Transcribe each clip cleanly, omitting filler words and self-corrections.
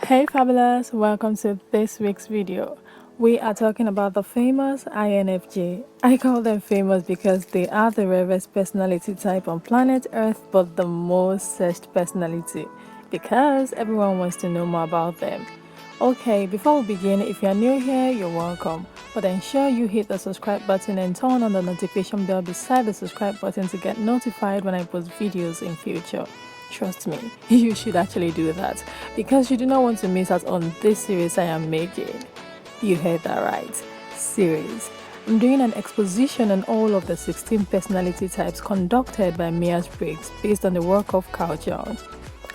Hey fabulous, welcome to this week's video. We are talking about the famous INFJ. I call them famous because they are the rarest personality type on planet Earth, but the most searched personality because everyone wants to know more about them. Okay, before we begin, if you're new here, you're welcome. But ensure you hit the subscribe button and turn on the notification bell beside the subscribe button to get notified when I post videos in future. Trust me, you should actually do that because you do not want to miss out on this series I am making. You heard that right, series. I'm doing an exposition on all of the 16 personality types conducted by Briggs based on the work of Carl Jung.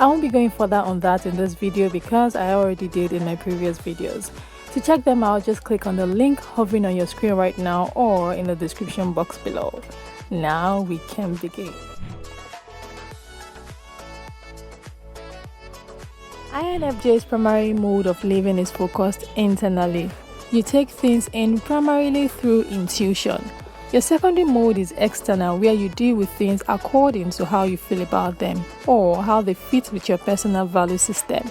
I won't be going further on that in this video because I already did in my previous videos. To check them out, just click on the link hovering on your screen right now or in the description box below. Now we can begin. INFJ's primary mode of living is focused internally. You take things in primarily through intuition. Your secondary mode is external, where you deal with things according to how you feel about them or how they fit with your personal value system.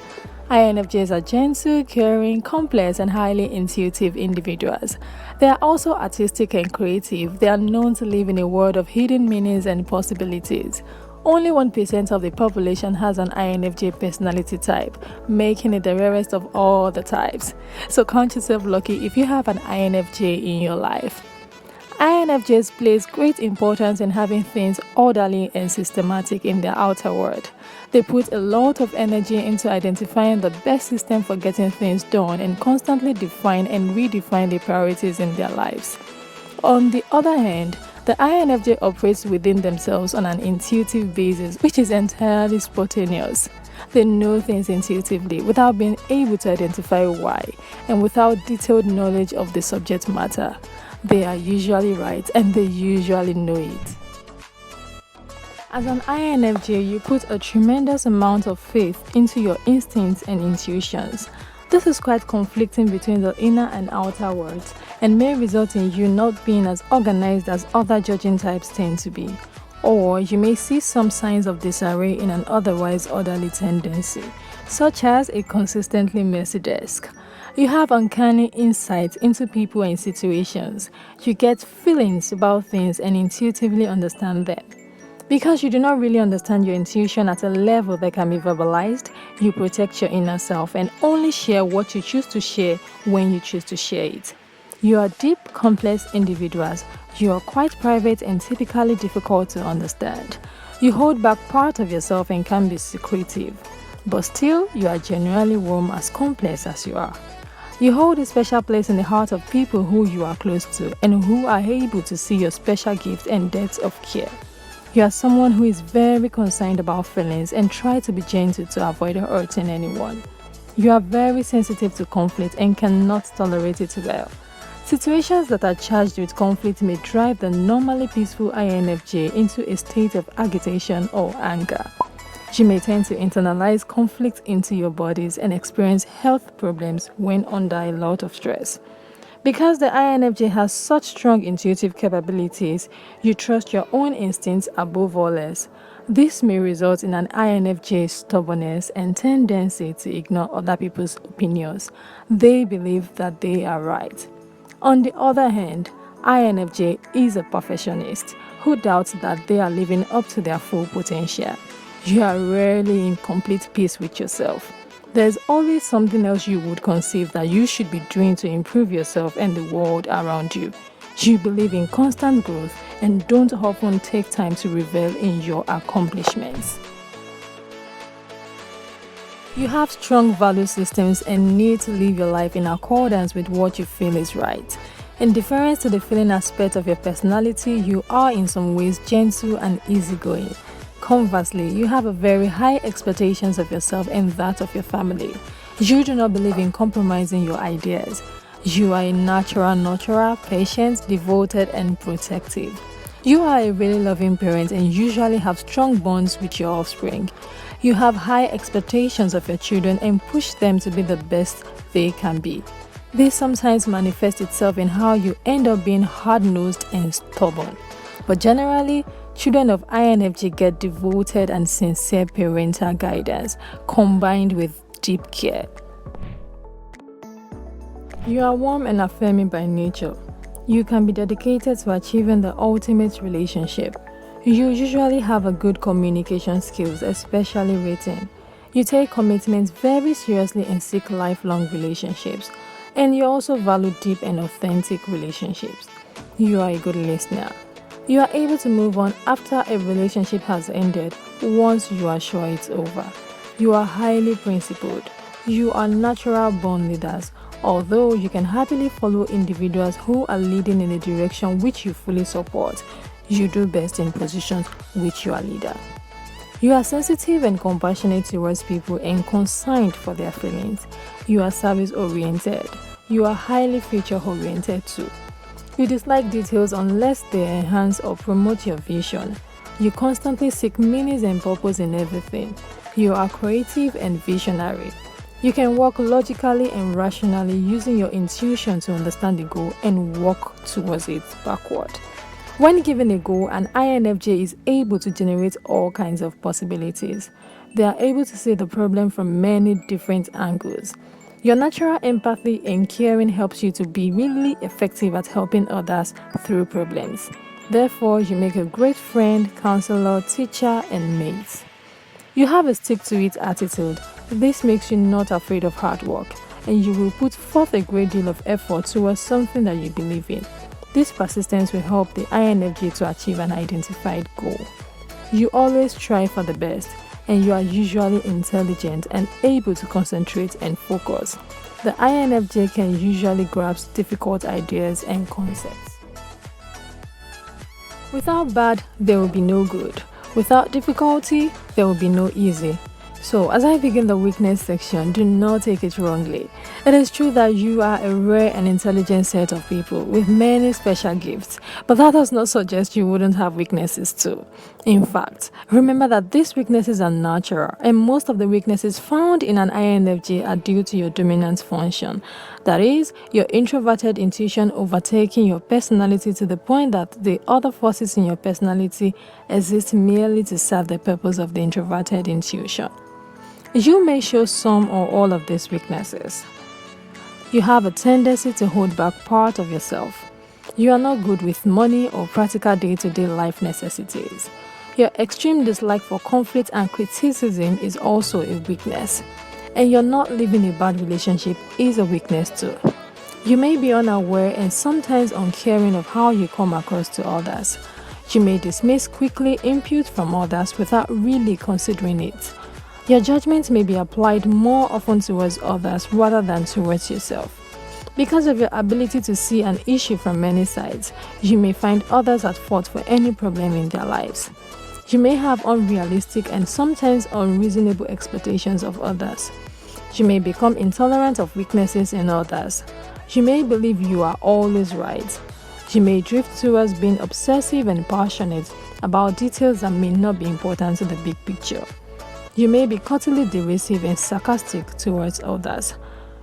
INFJs are gentle, caring, complex, and highly intuitive individuals. They are also artistic and creative. They are known to live in a world of hidden meanings and possibilities. Only 1% of the population has an INFJ personality type, making it the rarest of all the types. So count yourself lucky if you have an INFJ in your life. INFJs place great importance in having things orderly and systematic in their outer world. They put a lot of energy into identifying the best system for getting things done and constantly define and redefine the priorities in their lives. On the other hand, the INFJ operates within themselves on an intuitive basis, which is entirely spontaneous. They know things intuitively without being able to identify why and without detailed knowledge of the subject matter. They are usually right and they usually know it. As an INFJ, you put a tremendous amount of faith into your instincts and intuitions. This is quite conflicting between the inner and outer worlds and may result in you not being as organized as other judging types tend to be. Or you may see some signs of disarray in an otherwise orderly tendency, such as a consistently messy desk. You have uncanny insights into people and situations. You get feelings about things and intuitively understand them. Because you do not really understand your intuition at a level that can be verbalized, you protect your inner self and only share what you choose to share when you choose to share it. You are deep, complex individuals. You are quite private and typically difficult to understand. You hold back part of yourself and can be secretive. But still, you are genuinely warm, as complex as you are. You hold a special place in the heart of people who you are close to and who are able to see your special gift and depth of care. You are someone who is very concerned about feelings and try to be gentle to avoid hurting anyone. You are very sensitive to conflict and cannot tolerate it well. Situations that are charged with conflict may drive the normally peaceful INFJ into a state of agitation or anger. You may tend to internalize conflict into your bodies and experience health problems when under a lot of stress. Because the INFJ has such strong intuitive capabilities, you trust your own instincts above all else. This may result in an INFJ's stubbornness and tendency to ignore other people's opinions. They believe that they are right. On the other hand, INFJ is a perfectionist who doubts that they are living up to their full potential. You are rarely in complete peace with yourself. There's always something else you would conceive that you should be doing to improve yourself and the world around you. You believe in constant growth and don't often take time to revel in your accomplishments. You have strong value systems and need to live your life in accordance with what you feel is right. In deference to the feeling aspect of your personality, you are in some ways gentle and easygoing. Conversely, you have a very high expectations of yourself and that of your family. You do not believe in compromising your ideas. You are a natural nurturer, patient, devoted, and protective. You are a really loving parent and usually have strong bonds with your offspring. You have high expectations of your children and push them to be the best they can be. This sometimes manifests itself in how you end up being hard-nosed and stubborn. But generally, children of INFJ get devoted and sincere parental guidance combined with deep care. You are warm and affirming by nature. You can be dedicated to achieving the ultimate relationship. You usually have a good communication skills, especially written. You take commitment very seriously and seek lifelong relationships. And you also value deep and authentic relationships. You are a good listener. You are able to move on after a relationship has ended once you are sure it's over. You are highly principled. You are natural born leaders, although you can happily follow individuals who are leading in a direction which you fully support. You do best in positions which you are leader. You are sensitive and compassionate towards people and concerned for their feelings. You are service-oriented. You are highly future-oriented too. You dislike details unless they enhance or promote your vision. You constantly seek meaning and purpose in everything. You are creative and visionary. You can work logically and rationally using your intuition to understand the goal and work towards it backward. When given a goal, an INFJ is able to generate all kinds of possibilities. They are able to see the problem from many different angles. Your natural empathy and caring helps you to be really effective at helping others through problems. Therefore, you make a great friend, counselor, teacher, and mate. You have a stick-to-it attitude. This makes you not afraid of hard work, and you will put forth a great deal of effort towards something that you believe in. This persistence will help the INFJ to achieve an identified goal. You always strive for the best, and you are usually intelligent and able to concentrate and focus. The INFJ can usually grasp difficult ideas and concepts. Without bad, there will be no good. Without difficulty, there will be no easy. So, as I begin the weakness section, do not take it wrongly. It is true that you are a rare and intelligent set of people with many special gifts, but that does not suggest you wouldn't have weaknesses too. In fact, remember that these weaknesses are natural, and most of the weaknesses found in an INFJ are due to your dominant function. That is, your introverted intuition overtaking your personality to the point that the other forces in your personality exist merely to serve the purpose of the introverted intuition. You may show some or all of these weaknesses. You have a tendency to hold back part of yourself. You are not good with money or practical day-to-day life necessities. Your extreme dislike for conflict and criticism is also a weakness. And you're not living a bad relationship is a weakness too. You may be unaware and sometimes uncaring of how you come across to others. You may dismiss quickly input from others without really considering it. Your judgment may be applied more often towards others rather than towards yourself. Because of your ability to see an issue from many sides, you may find others at fault for any problem in their lives. You may have unrealistic and sometimes unreasonable expectations of others. You may become intolerant of weaknesses in others. You may believe you are always right. You may drift towards being obsessive and passionate about details that may not be important to the big picture. You may be cuttingly derisive and sarcastic towards others.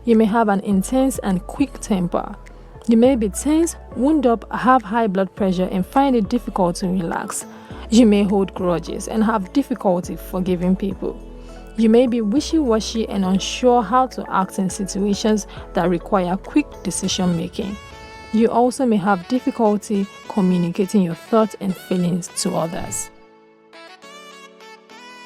You may have an intense and quick temper. You may be tense, wound up, have high blood pressure, and find it difficult to relax. You may hold grudges and have difficulty forgiving people. You may be wishy-washy and unsure how to act in situations that require quick decision-making. You also may have difficulty communicating your thoughts and feelings to others.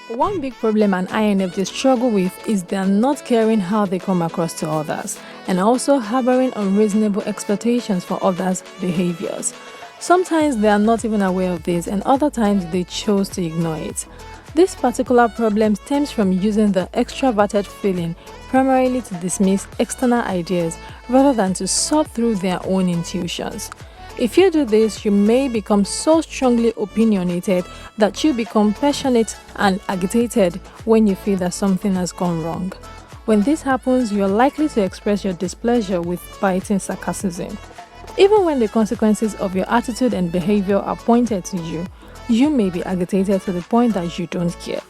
One big problem an INFJ struggle with is they are not caring how they come across to others and also harboring unreasonable expectations for others' behaviors. Sometimes they are not even aware of this and other times they choose to ignore it. This particular problem stems from using the extroverted feeling primarily to dismiss external ideas rather than to sort through their own intuitions. If you do this, you may become so strongly opinionated that you become passionate and agitated when you feel that something has gone wrong. When this happens, you are likely to express your displeasure with biting sarcasm. Even when the consequences of your attitude and behavior are pointed to you, you may be agitated to the point that you don't care.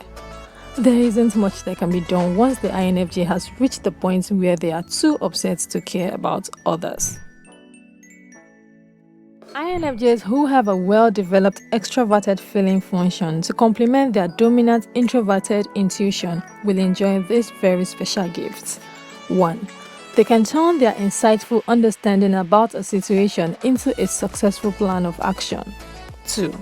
There isn't much that can be done once the INFJ has reached the point where they are too upset to care about others. INFJs who have a well-developed extroverted feeling function to complement their dominant introverted intuition will enjoy these very special gifts. 1. They can turn their insightful understanding about a situation into a successful plan of action. 2.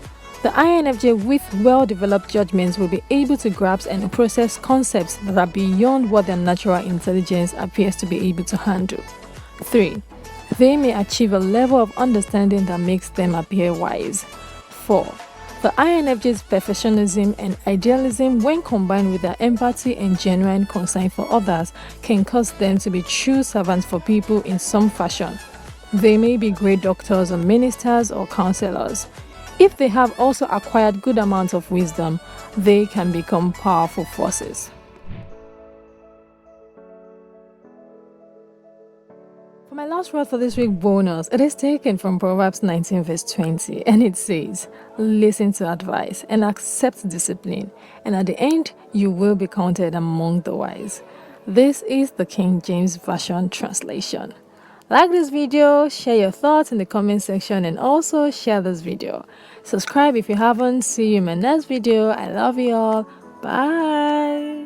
The INFJ with well-developed judgments will be able to grasp and process concepts that are beyond what their natural intelligence appears to be able to handle. 3. They may achieve a level of understanding that makes them appear wise. 4. The INFJ's perfectionism and idealism, when combined with their empathy and genuine concern for others, can cause them to be true servants for people in some fashion. They may be great doctors or ministers or counselors. If they have also acquired good amounts of wisdom, they can become powerful forces. For my last word for this week bonus, it is taken from Proverbs 19 verse 20, and it says, "Listen to advice and accept discipline, and at the end you will be counted among the wise." This is the King James Version translation. Like this video, share your thoughts in the comment section, and also share this video. Subscribe if you haven't. See you in my next video. I love you all. Bye.